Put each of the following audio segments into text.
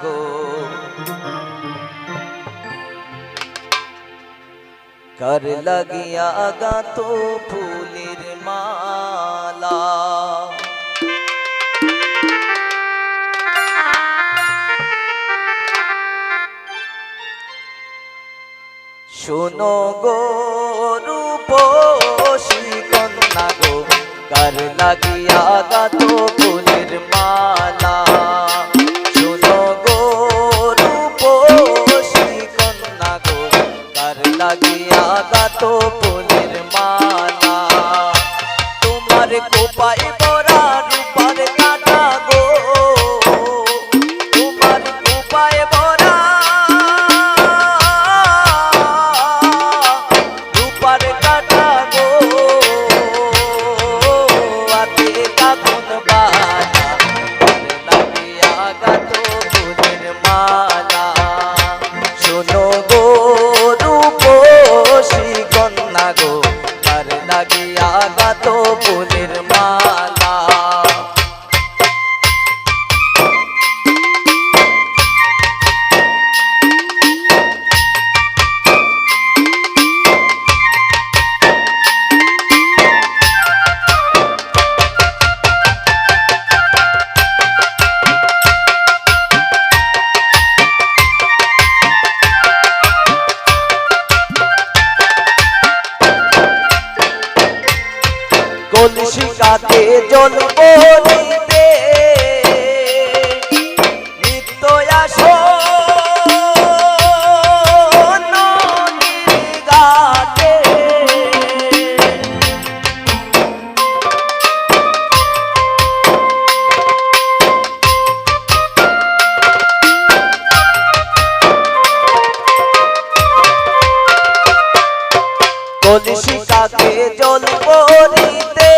গো कर लगिया गा तो फूलेर माला सुनो गो रूपसी कन्या गो कर लगिया गा तो फूलेर माला सुनो गो रूपसी कन्या गो कर लगिया गा तो फूलेर माला तुम्हारे कोपाय बड़ा रूपार काटा गो तुम्हारे कोपाय बड़ा रूपार काटा गो आते काकुन बाला कर लगिया गा तो फूलेर माला सुनो गो रूपसी कन्या गो कर लगिया गा तो फूलेर माला কলসিকাতে জল বলিতে নিত্য আসো নদীর ঘাটে কলসিকাতে জল বলিতে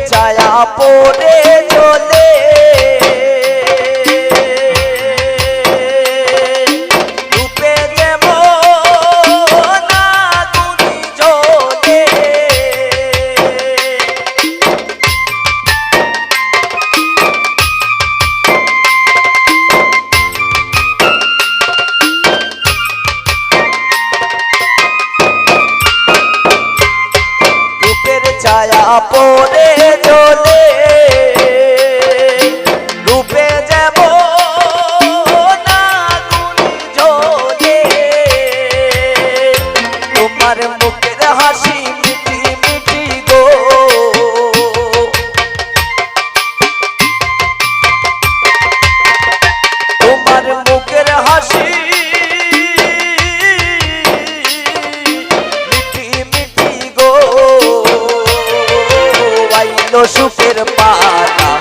ছায়া পড়ে চলে রূপে যেমন আগুন জ্বলে রূপের ছায়া পড়ে চলে রূপে যেমন আগুন জ্বলে তোমার মুখের হাসি মিটি মিটি গো তোমার মুখের হাসি মিটি মিটি গো আইলো সুখের পালা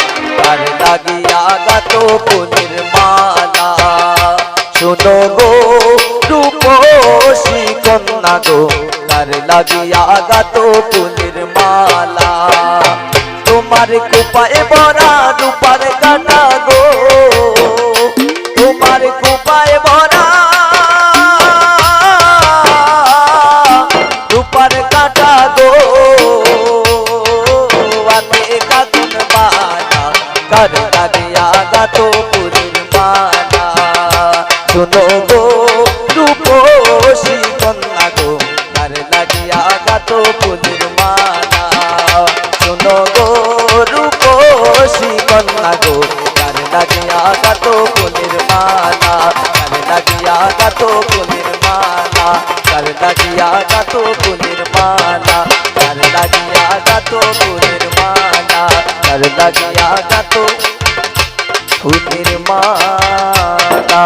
कर लगिया गा तो फूलेर माला सुनो गो रूपसी कन्या गो कर लगिया गा तो फूलेर माला तुम्हार कोपाय बड़ा रूपार काटा गो तुम्हार कोपाय बड़ा रूपार লাগিয়া গাতো ফুলের মালা শোনো গো রূপসী কন্যা গো তার লাগিয়া গাতো ফুলের মালা শোনো গো রূপসী কন্যা গো তার লাগিয়া গাতো ফুলের মালা তার লাগিয়া গাতো ফুলের মালা তার লাগিয়া গাতো ফুলের মালা তার লাগিয়া গাতো ফুলের মালা তার লাগিয়া গাতো ফুলের মালা।